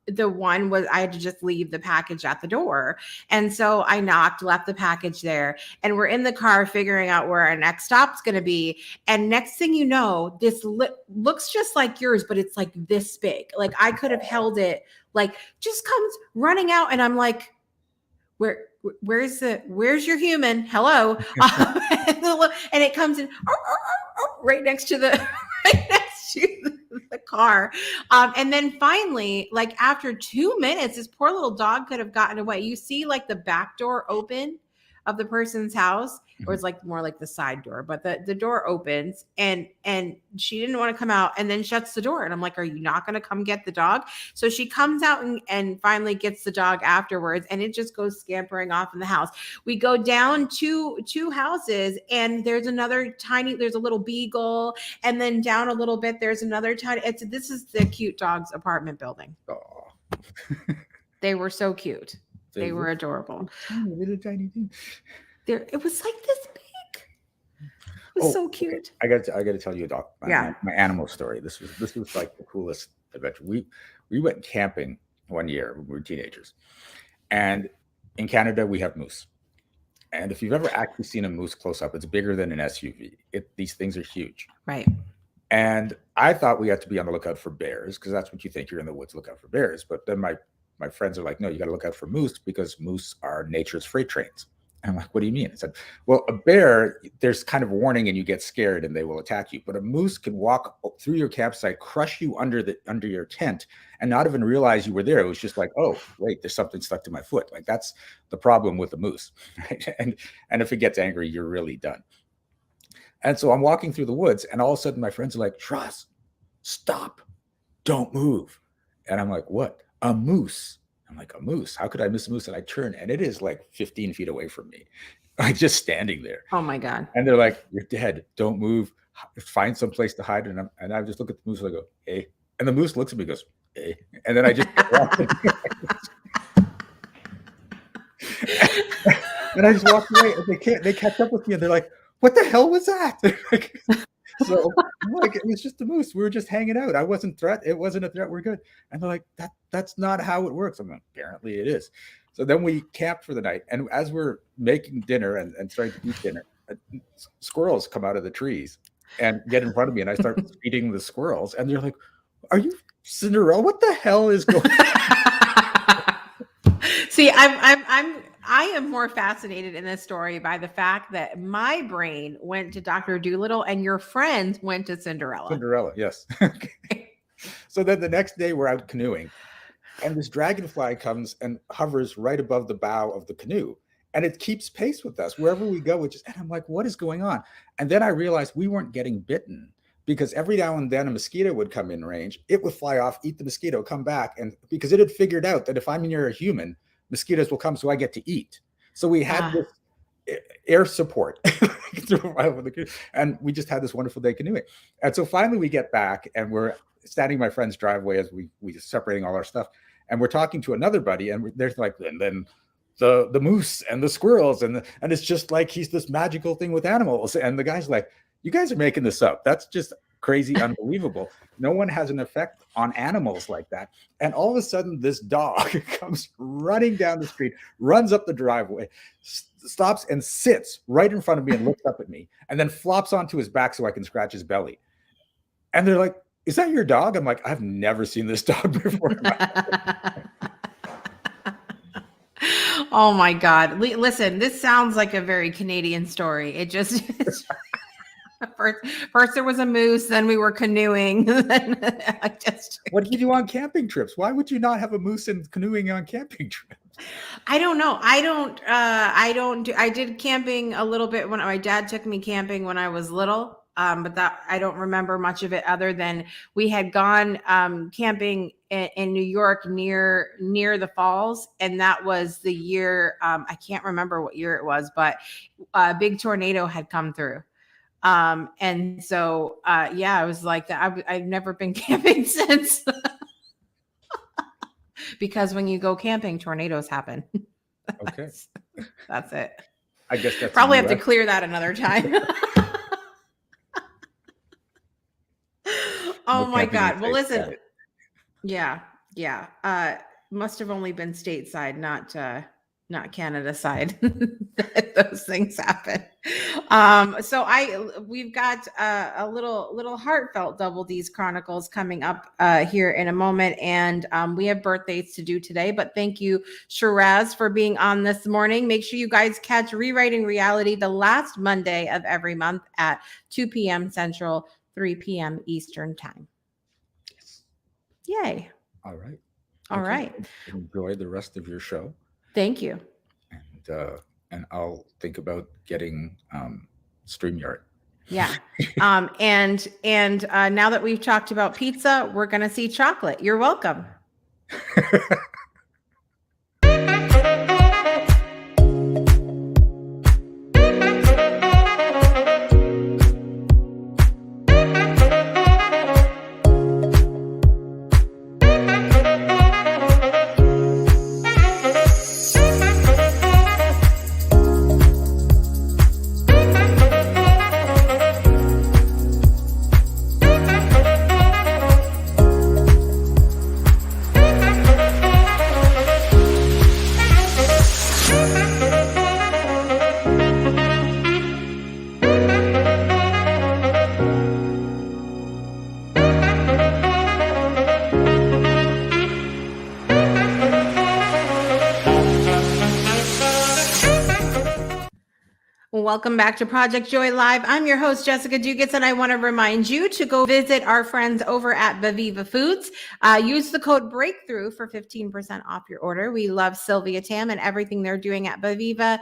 the one was I had to just leave the package at the door. And so I knocked, left the package there, and we're in the car figuring out where our next stop's going to be. And next thing you know, this looks just like yours, but it's like this big. Like I could have held it, like just comes running out. And I'm like, where's your human? Hello. And it comes in right next to the right next to the car. And then finally, like after 2 minutes, this poor little dog could have gotten away. You see like the back door open of the person's house, or it's like more like the side door, but the door opens and she didn't want to come out and then shuts the door. And I'm like, are you not going to come get the dog? So she comes out and finally gets the dog afterwards, and it just goes scampering off in the house. We go down two houses, and there's a little beagle, and then down a little bit, there's another tiny, this is the cute dog's apartment building. Oh. They were so cute. They were adorable. Little tiny thing. It was like this big. It was so cute. Okay. I got to tell you about my animal story. This was like the coolest adventure. We went camping one year when we were teenagers, and in Canada we have moose. And if you've ever actually seen a moose close up, it's bigger than an SUV. These things are huge. Right. And I thought we had to be on the lookout for bears, because that's what you think, you're in the woods, look out for bears. But then my friends are like, no, you got to look out for moose, because moose are nature's freight trains. And I'm like, what do you mean? I said, well, a bear, there's kind of a warning and you get scared and they will attack you. But a moose can walk through your campsite, crush you under your tent, and not even realize you were there. It was just like, oh, wait, there's something stuck to my foot. Like, that's the problem with a moose. Right? And if it gets angry, you're really done. And so I'm walking through the woods, and all of a sudden my friends are like, Truss, stop, don't move. And I'm like, what? A moose. I'm like, a moose? How could I miss a moose? And I turn, and it is like 15 feet away from me, like just standing there. Oh my God. And they're like, you're dead. Don't move. Find some place to hide. And I just look at the moose and I go, hey. And the moose looks at me and goes, hey. And then I just and I just walked away. And they catch up with me, and they're like, what the hell was that? So like, it was just a moose. We were just hanging out. I wasn't it wasn't a threat. We're good. And they're like, that's not how it works. I'm like, apparently it is. So then we camped for the night. And as we're making dinner and starting to eat dinner, squirrels come out of the trees and get in front of me. And I start feeding the squirrels. And they're like, are you Cinderella? What the hell is going on? See, I am more fascinated in this story by the fact that my brain went to Dr. Dolittle and your friends went to Cinderella. Cinderella, yes. So then the next day we're out canoeing, and this dragonfly comes and hovers right above the bow of the canoe, and it keeps pace with us wherever we go. And I'm like, what is going on? And then I realized we weren't getting bitten, because every now and then a mosquito would come in range. It would fly off, eat the mosquito, come back, and because it had figured out that if I'm near a human, mosquitoes will come, so I get to eat. So we had this air support and we just had this wonderful day canoeing. And so finally we get back, and we're standing in my friend's driveway as we separating all our stuff, and we're talking to another buddy, and there's like, and then the moose and the squirrels, and it's just like he's this magical thing with animals. And the guy's like, you guys are making this up. That's just crazy, unbelievable. No one has an effect on animals like that. And all of a sudden, this dog comes running down the street, runs up the driveway, stops and sits right in front of me and looks up at me, and then flops onto his back so I can scratch his belly. And they're like, is that your dog? I'm like, I've never seen this dog before. Oh my God. Listen, this sounds like a very Canadian story. It just... First there was a moose, then we were canoeing. Then What did you do on camping trips? Why would you not have a moose and canoeing on camping trips? I don't know. I did camping a little bit when my dad took me camping when I was little. But that I don't remember much of it, other than we had gone camping in New York near the falls, and that was the year, I can't remember what year it was, but a big tornado had come through. And so, I was like that. I've never been camping since because when you go camping, tornadoes happen. Okay. That's it. I guess that's probably have to clear that another time. Oh my God. Well, listen, yeah. Yeah. Must have only been stateside, not Canada side. That those things happen. We've got a little heartfelt Double D's Chronicles coming up here in a moment, and we have birthdays to do today. But thank you, Shiraz, for being on this morning. Make sure you guys catch Rewriting Reality the last Monday of every month at 2 p.m. Central, 3 p.m. Eastern Time. Yes. Yay! All right. All Okay. right. Enjoy the rest of your show, Thank you. and I'll think about getting StreamYard. Yeah. And now that we've talked about pizza, we're going to see chocolate. You're welcome. Welcome back to Project Joy Live. I'm your host, Jessica Dugas, and I want to remind you to go visit our friends over at Baviva Foods. Use the code BREAKTHROUGH for 15% off your order. We love Sylvia Tam and everything they're doing at Baviva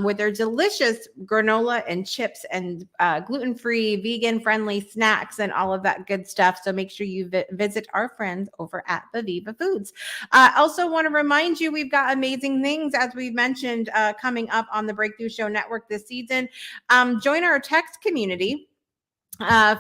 with their delicious granola and chips and gluten-free, vegan-friendly snacks and all of that good stuff. So make sure you visit our friends over at Baviva Foods. Also want to remind you, we've got amazing things, as we mentioned, coming up on the Breakthrough Show Network this season. Join our text community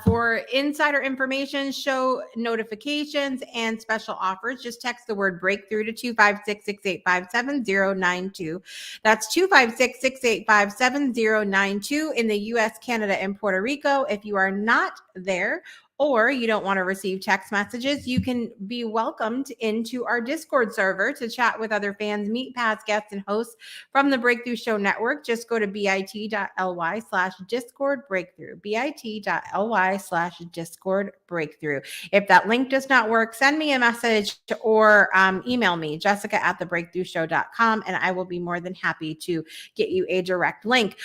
for insider information, show notifications, and special offers. Just text the word breakthrough to 256-685-7092. That's 256-685-7092 in the US, Canada, and Puerto Rico. If you are not there, or you don't want to receive text messages, you can be welcomed into our Discord server to chat with other fans, meet past guests and hosts from the Breakthrough Show Network. Just go to bit.ly/Discord Breakthrough, bit.ly/Discord Breakthrough. If that link does not work, send me a message or email me, jessica@thebreakthroughshow.com, and I will be more than happy to get you a direct link.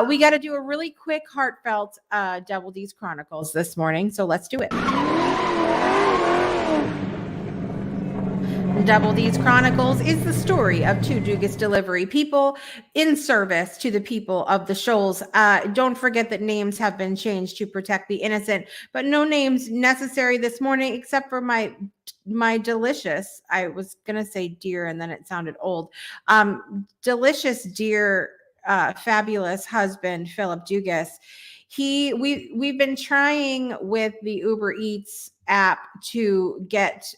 We got to do a really quick, heartfelt Double D's Chronicles this morning, so let's do it. Double D's Chronicles is the story of two Dugas delivery people in service to the people of the Shoals. Don't forget that names have been changed to protect the innocent, but no names necessary this morning except for my delicious, I was gonna say dear and then it sounded old, delicious dear fabulous husband, Philip Dugas. We've been trying with the Uber Eats app to get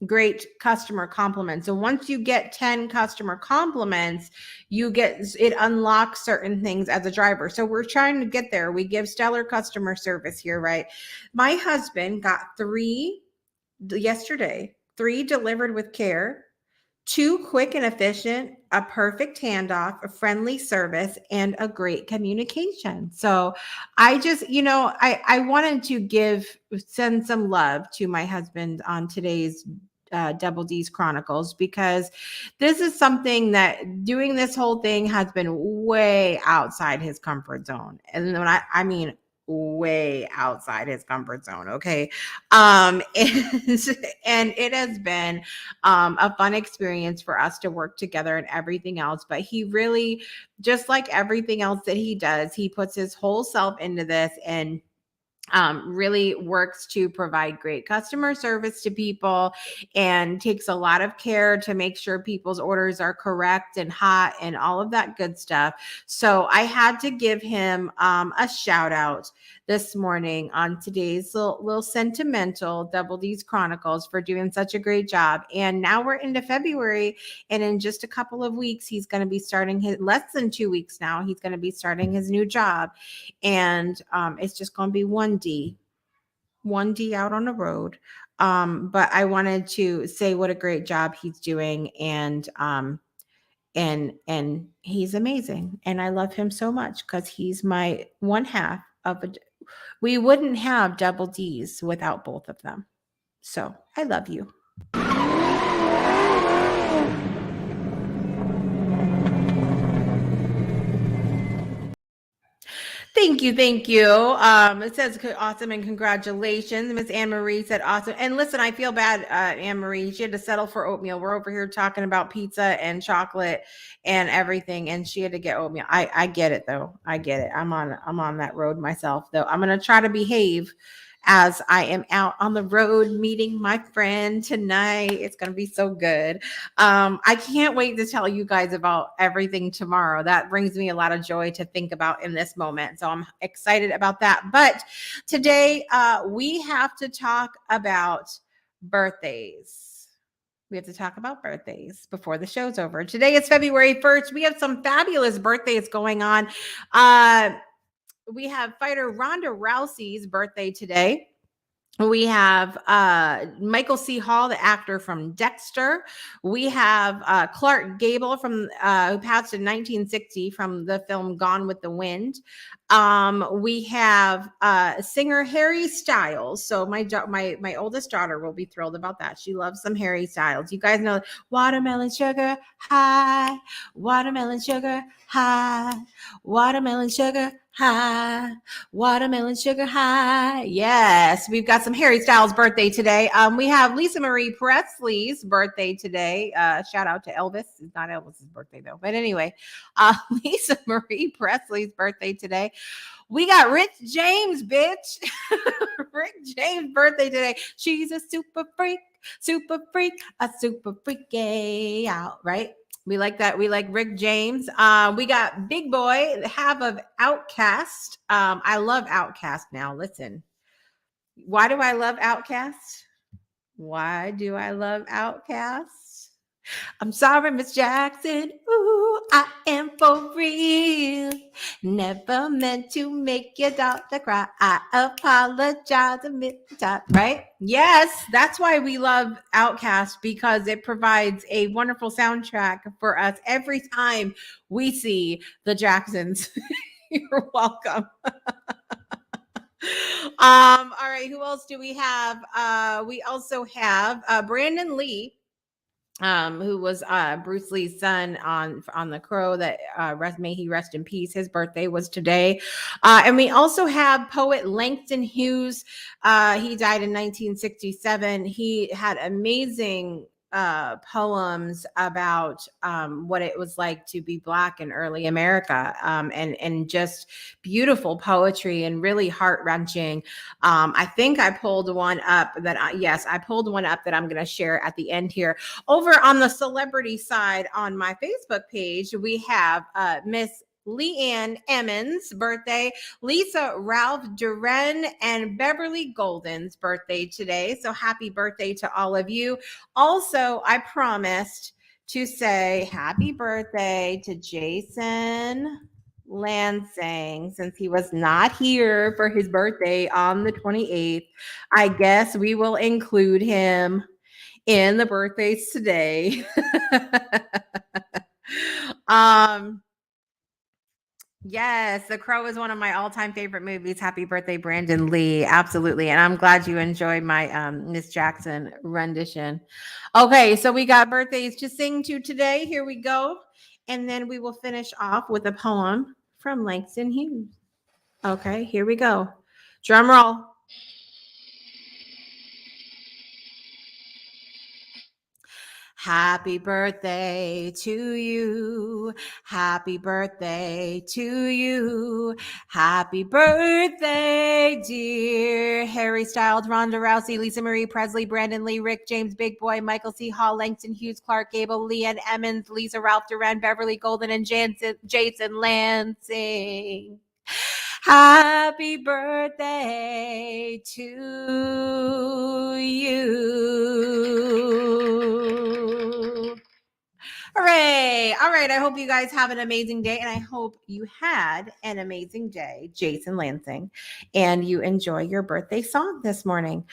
great customer compliments. So once you get 10 customer compliments, it unlocks certain things as a driver. So we're trying to get there. We give stellar customer service here, right? My husband got 3 yesterday, 3 delivered with care, 2 quick and efficient, a perfect handoff, a friendly service, and a great communication. So I just, I wanted to send some love to my husband on today's Double D's Chronicles, because this is something that doing this whole thing has been way outside his comfort zone. And when I mean way outside his comfort zone. Okay. And it has been a fun experience for us to work together and everything else. But he really, just like everything else that he does, he puts his whole self into this and really works to provide great customer service to people and takes a lot of care to make sure people's orders are correct and hot and all of that good stuff. So I had to give him a shout out this morning on today's little sentimental Double D's Chronicles for doing such a great job. And now we're into February, and in just a couple of weeks, he's going to be starting less than 2 weeks now, he's going to be starting his new job. And it's just going to be one D. 1D out on the road. But I wanted to say what a great job he's doing, and he's amazing, and I love him so much because he's my one half of a. We wouldn't have double D's without both of them. So I love you. Thank you, thank you. It says awesome and congratulations. Miss Anne Marie said awesome. And listen, I feel bad, Anne Marie. She had to settle for oatmeal. We're over here talking about pizza and chocolate and everything, and she had to get oatmeal. I get it though. I get it. I'm on that road myself though. I'm gonna try to behave as I am out on the road meeting my friend tonight. It's going to be so good. I can't wait to tell you guys about everything tomorrow. That brings me a lot of joy to think about in this moment. So I'm excited about that. But today we have to talk about birthdays. We have to talk about birthdays before the show's over. Today is February 1st. We have some fabulous birthdays going on. We have fighter Ronda Rousey's birthday today. We have Michael C. Hall, the actor from Dexter. We have Clark Gable from who passed in 1960 from the film Gone with the Wind. We have singer Harry Styles. So my oldest daughter will be thrilled about that. She loves some Harry Styles. You guys know watermelon sugar high, watermelon sugar high, watermelon sugar high, watermelon sugar high. Yes, we've got some Harry Styles birthday today. We have Lisa Marie Presley's birthday today. Shout out to Elvis. It's not Elvis's birthday though, but anyway, Lisa Marie Presley's birthday today. We got Rick James, bitch. Rick James' birthday today. She's a super freak, a super freaky out, right? We like that. We like Rick James. We got Big Boy, the half of Outkast. I love Outkast now. Listen, why do I love Outkast? Why do I love Outkast? I'm sorry, Miss Jackson. Ooh, I am for real. Never meant to make your daughter cry. I apologize a million times, right? Yes, that's why we love Outkast, because it provides a wonderful soundtrack for us every time we see the Jacksons. You're welcome. All right, who else do we have? We also have Brandon Lee, who was Bruce Lee's son on The Crow. That may he rest in peace. His birthday was today. And we also have poet Langston Hughes. He died in 1967. He had amazing poems about what it was like to be Black in early America, and just beautiful poetry and really heart-wrenching. I think I pulled one up that I pulled one up that I'm going to share at the end here. Over on the celebrity side on my Facebook page, we have Miss Leanne Emmons' birthday, Lisa Ralph Duren, and Beverly Golden's birthday today. So happy birthday to all of you. Also, I promised to say happy birthday to Jason Lansing, since he was not here for his birthday on the 28th. I guess we will include him in the birthdays today. Yes, The Crow is one of my all-time favorite movies. Happy birthday, Brandon Lee. Absolutely. And I'm glad you enjoyed my Miss Jackson rendition. Okay, so we got birthdays to sing to today. Here we go. And then we will finish off with a poem from Langston Hughes. Okay, here we go. Drum roll. Happy birthday to you. Happy birthday to you. Happy birthday, dear Harry Styles, Ronda Rousey, Lisa Marie Presley, Brandon Lee, Rick James, Big Boy, Michael C. Hall, Langston Hughes, Clark Gable, Leanne Emmons, Lisa Ralph Duran, Beverly Golden, and Jason Lansing. Happy birthday to you. Hooray. All right. I hope you guys have an amazing day. And I hope you had an amazing day, Jason Lansing, and you enjoy your birthday song this morning.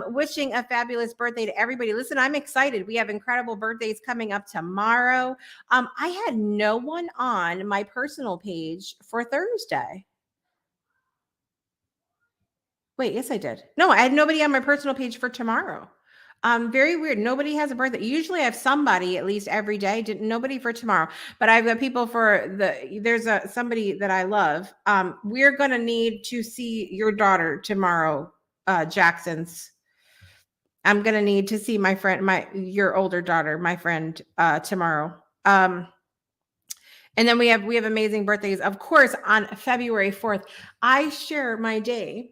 Wishing a fabulous birthday to everybody. Listen, I'm excited. We have incredible birthdays coming up tomorrow. I had no one on my personal page for Thursday. Wait, yes, I did. No, I had nobody on my personal page for tomorrow. Very weird. Nobody has a birthday. Usually I have somebody at least every day. Nobody for tomorrow, but I've got people for there's somebody that I love. We're going to need to see your daughter tomorrow, Jackson's. I'm going to need to see my friend, your older daughter, my friend, tomorrow. And then we have amazing birthdays. Of course, on February 4th, I share my day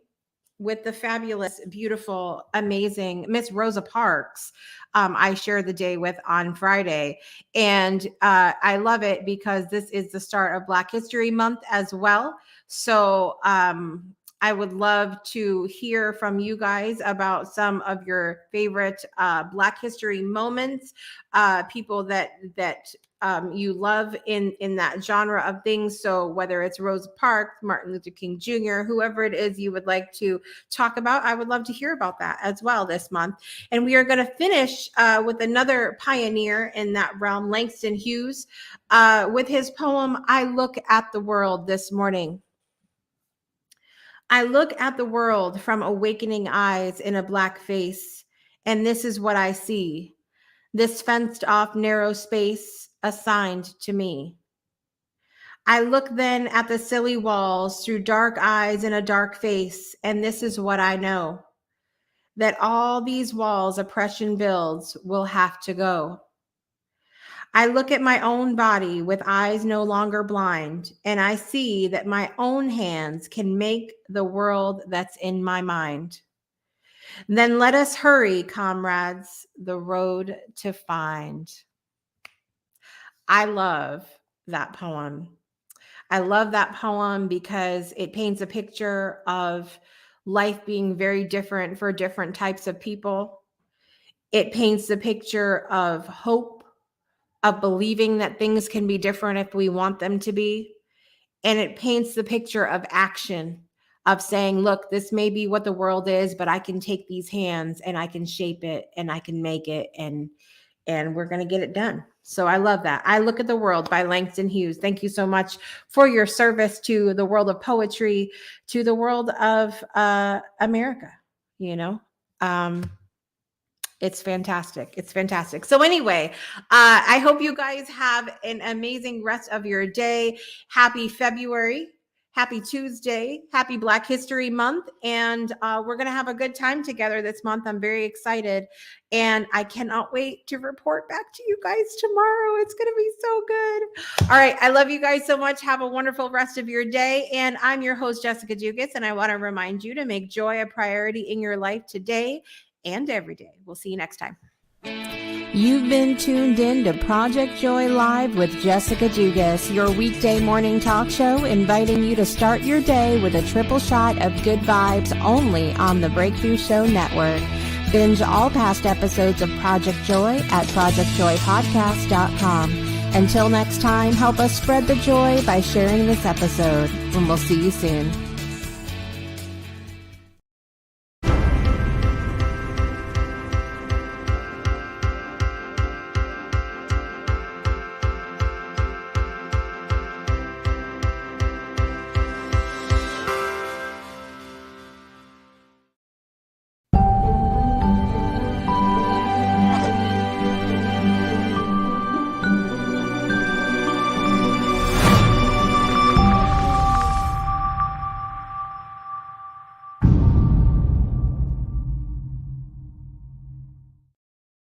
with the fabulous, beautiful, amazing Miss Rosa Parks. I share the day with on Friday. And I love it because this is the start of Black History Month as well. So I would love to hear from you guys about some of your favorite Black History moments, people that you love in that genre of things. So whether it's Rosa Parks, Martin Luther King Jr., whoever it is you would like to talk about, I would love to hear about that as well this month. And we are going to finish with another pioneer in that realm, Langston Hughes, with his poem, I Look at the World This Morning. I look at the world from awakening eyes in a Black face, and this is what I see. This fenced off narrow space assigned to me. I look then at the silly walls through dark eyes in a dark face, and this is what I know. That all these walls oppression builds will have to go. I look at my own body with eyes no longer blind, and I see that my own hands can make the world that's in my mind. Then let us hurry, comrades, the road to find. I love that poem. I love that poem because it paints a picture of life being very different for different types of people. It paints the picture of hope, of believing that things can be different if we want them to be. And it paints the picture of action, of saying, look, this may be what the world is, but I can take these hands and I can shape it and I can make it, and we're going to get it done. So I love that. I Look at the World by Langston Hughes. Thank you so much for your service to the world of poetry, to the world of America. It's fantastic. It's fantastic. So anyway, I hope you guys have an amazing rest of your day. Happy February. Happy Tuesday. Happy Black History Month. And we're going to have a good time together this month. I'm very excited. And I cannot wait to report back to you guys tomorrow. It's going to be so good. All right. I love you guys so much. Have a wonderful rest of your day. And I'm your host, Jessica Dugas. And I want to remind you to make joy a priority in your life today and every day. We'll see you next time. You've been tuned in to Project Joy Live with Jessica Dugas, your weekday morning talk show, inviting you to start your day with a triple shot of good vibes only on the Breakthrough Show Network. Binge all past episodes of Project Joy at projectjoypodcast.com. Until next time, help us spread the joy by sharing this episode, and we'll see you soon.